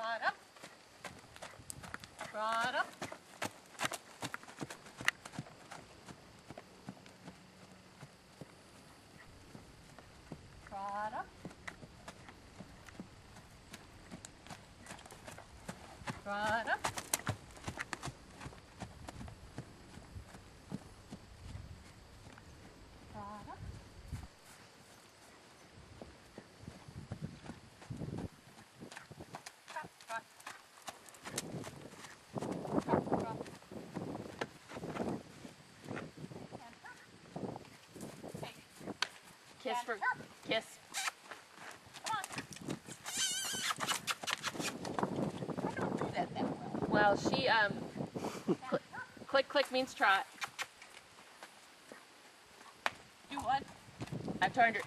Trot up. Trot up. Trot up. Trot up. Trot up. Trot, trot. Trot, trot. Hey. Kiss for kiss. Come on. I don't do that well. Well, she click click means trot. Do what? I've turned her.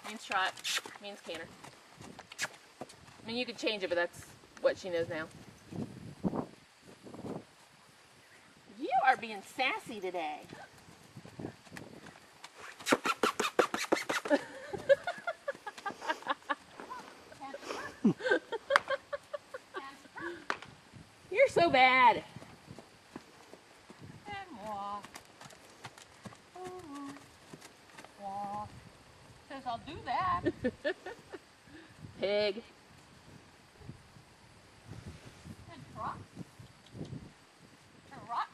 Means trot. Means canter. I mean, you could change it, but that's what she knows now. You are being sassy today. You're so bad. And walk. Walk. Says I'll do that. Pig. And trot. Trot.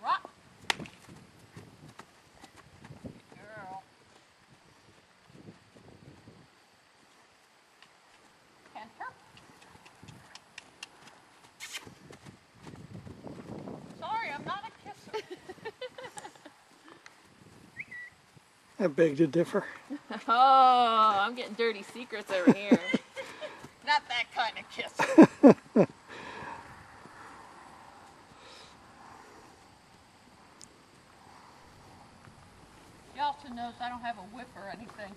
Trot. Good girl. Canter. Sorry, I'm not a kisser. I beg to differ. Oh, I'm getting dirty secrets over here. Not that kind of kisser. She also knows I don't have a whip or anything.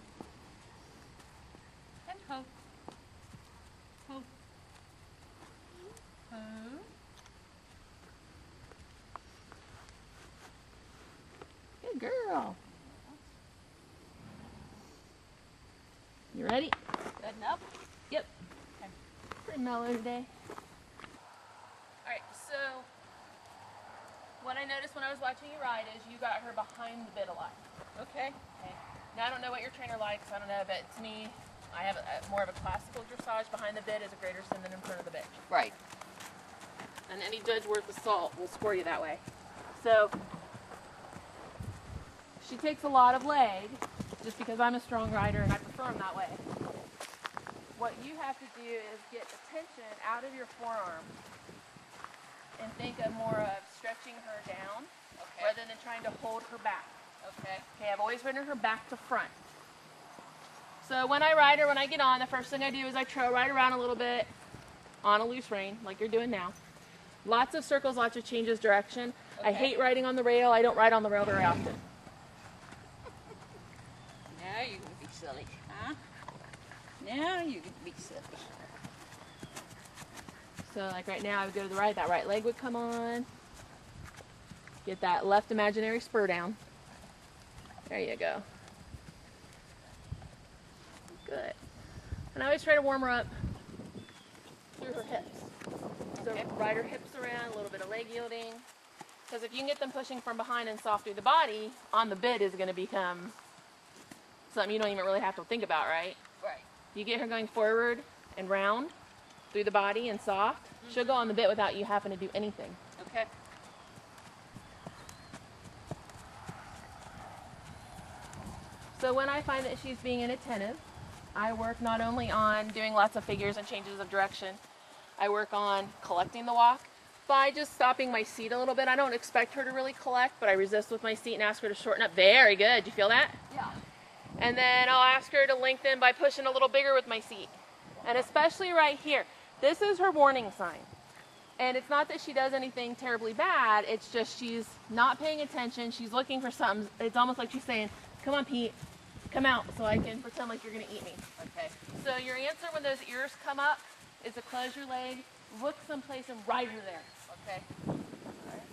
And ho. Ho. Ho. Good girl. You ready? Good enough? Yep. Okay. Pretty mellow today. Alright, so what I noticed when I was watching you ride is you got her behind the bit a lot. Okay. Okay. Now I don't know what your trainer likes, I don't know, but to me, I have more of a classical dressage. Behind the bit is a greater sin than in front of the bit. Right. And any judge worth the salt will score you that way. So she takes a lot of leg, just because I'm a strong rider and I prefer them that way. What you have to do is get attention out of your forearm and think of more of stretching her down rather than trying to hold her back. Okay. Okay, I've always ridden her back to front. So when I ride her, when I get on, the first thing I do is I trail ride around a little bit on a loose rein, like you're doing now. Lots of circles, lots of changes direction. Okay. I hate riding on the rail. I don't ride on the rail very often. Now you can be silly, huh? Now you can be silly. So like right now, I would go to the right, that right leg would come on. Get that left imaginary spur down. There you go. Good. And I always try to warm her up through her hips. So ride her hips around, a little bit of leg yielding. Because if you can get them pushing from behind and soft through the body, on the bit is going to become something you don't even really have to think about, right? Right. You get her going forward and round through the body and soft, she'll go on the bit without you having to do anything. Okay. So when I find that she's being inattentive, I work not only on doing lots of figures and changes of direction, I work on collecting the walk by just stopping my seat a little bit. I don't expect her to really collect, but I resist with my seat and ask her to shorten up. Very good. You feel that? Yeah. And then I'll ask her to lengthen by pushing a little bigger with my seat. And especially right here. This is her warning sign. And it's not that she does anything terribly bad, it's just she's not paying attention, she's looking for something. It's almost like she's saying, come on Pete, come out so I can pretend like you're gonna eat me. Okay. So your answer when those ears come up is to close your leg, look someplace and ride her there. Okay. Alright.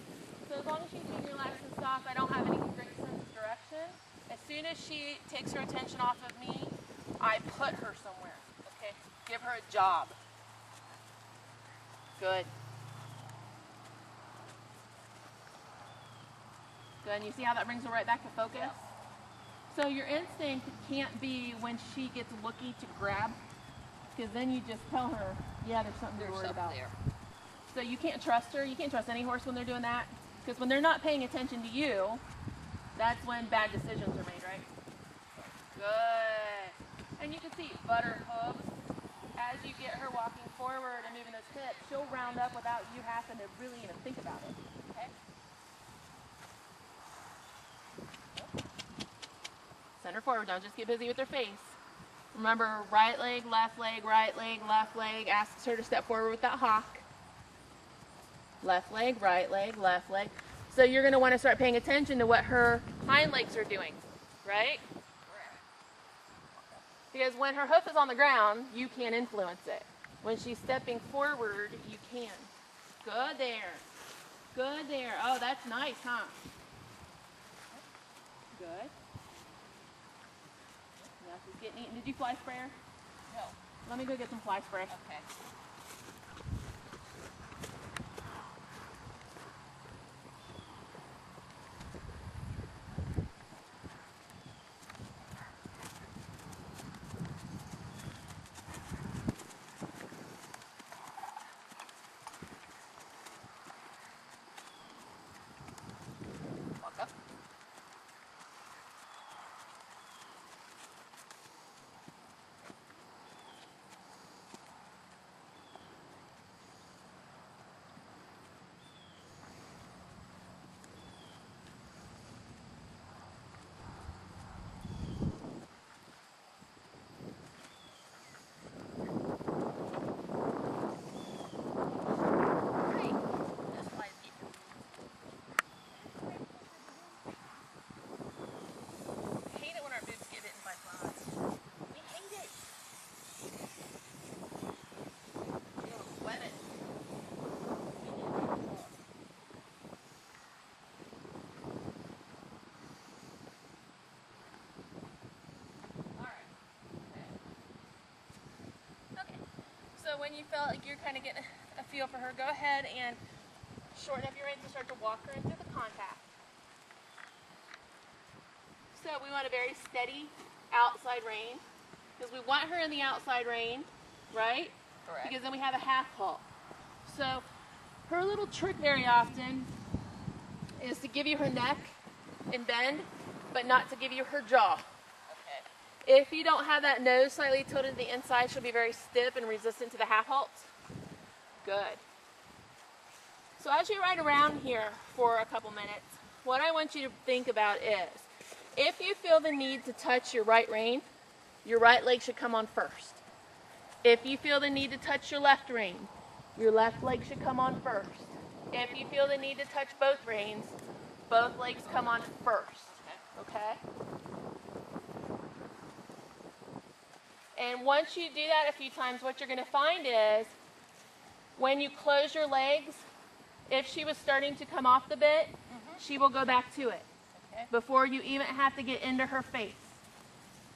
So as long as she's being relaxed and soft, I don't have any great sense of direction. As soon as she takes her attention off of me, I put her somewhere. Okay, give her a job. Good. Good, and you see how that brings her right back to focus? Yeah. So your instinct can't be when she gets looky to grab, because then you just tell her, yeah, there's something to There's worry something about. there. So you can't trust her. You can't trust any horse when they're doing that, because when they're not paying attention to you, that's when bad decisions are made, right? Good. And you can see butter hooves. As you get her walking forward and moving those hips, she'll round up without you having to really even think about it. Okay? Send her forward. Don't just get busy with her face. Remember, right leg, left leg, right leg, left leg. Asks her to step forward with that hawk. Left leg, left leg. So you're going to want to start paying attention to what her hind legs are doing, right? Because when her hoof is on the ground, you can't influence it. When she's stepping forward, you can. Good there. Good there. Oh, that's nice, huh? Good. Yeah, she's getting eaten. Did you fly sprayer? No. Let me go get some fly spray. Okay. Walk up. Great. That's why it's eating. I hate it when our boots get bitten by flies. We hate it. Ew, wet it. Alright. Okay. So when you feel like you're kind of getting a feel for her, go ahead and shorten up your reins and start to walk her into the contact. So we want a very steady outside rein, because we want her in the outside rein, right? Correct. Because then we have a half halt. So her little trick very often is to give you her neck and bend, but not to give you her jaw. Okay. If you don't have that nose slightly tilted to the inside, she'll be very stiff and resistant to the half halt. Good. So as you ride around here for a couple minutes, what I want you to think about is, if you feel the need to touch your right rein, your right leg should come on first. If you feel the need to touch your left rein, your left leg should come on first. If you feel the need to touch both reins, both legs come on first. Okay? And once you do that a few times, what you're going to find is, when you close your legs, if she was starting to come off the bit, she will go back to it Okay. before you even have to get into her face.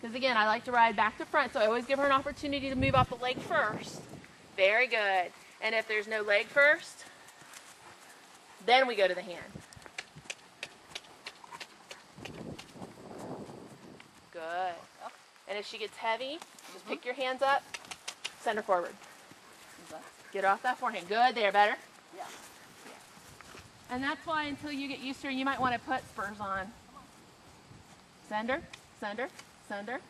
Because again, I like to ride back to front, so I always give her an opportunity to move off the leg first. Very good. And if there's no leg first, then we go to the hand. Good. And if she gets heavy, just pick your hands up, send her forward. Get her off that forehand. Good there, better? Yeah. And that's why until you get used to her, you might want to put spurs on. Send her, send her, send her.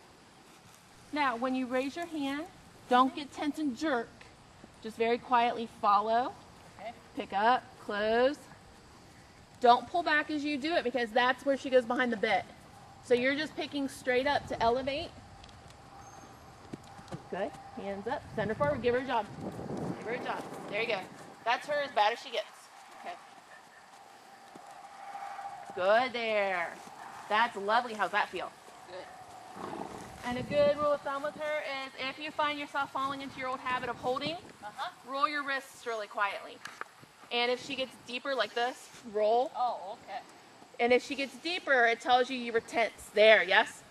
Now, when you raise your hand, don't get tense and jerk. Just very quietly follow, Okay. pick up, close. Don't pull back as you do it, because that's where she goes behind the bit. So you're just picking straight up to elevate. Good. Hands up. Send her forward. Give her a job. Give her a job. There you go. That's her as bad as she gets. Okay. Good there. That's lovely. How's that feel? Good. And a good rule of thumb with her is, if you find yourself falling into your old habit of holding, roll your wrists really quietly. And if she gets deeper like this, roll. Oh, okay. And if she gets deeper, it tells you you were tense. There, yes?